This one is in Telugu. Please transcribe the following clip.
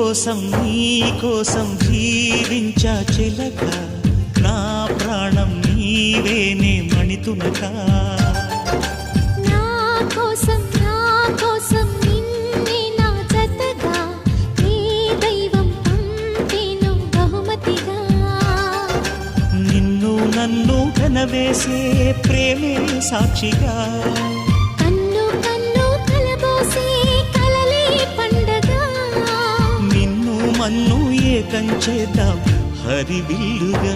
నీ కోసం జీవించా చిలక నా ప్రాణం నీవేనే మణితునక నా కోసం నిన్నే నా జతగా నీ దైవం పంపేను బహుమతిగా నిన్ను నన్ను కనవేసే ప్రేమే సాక్షిగా కన్ను కలబోసే కలలే పండగ నిన్ను మన్ను ఏకం చేద్దాం హరివిల్లుగా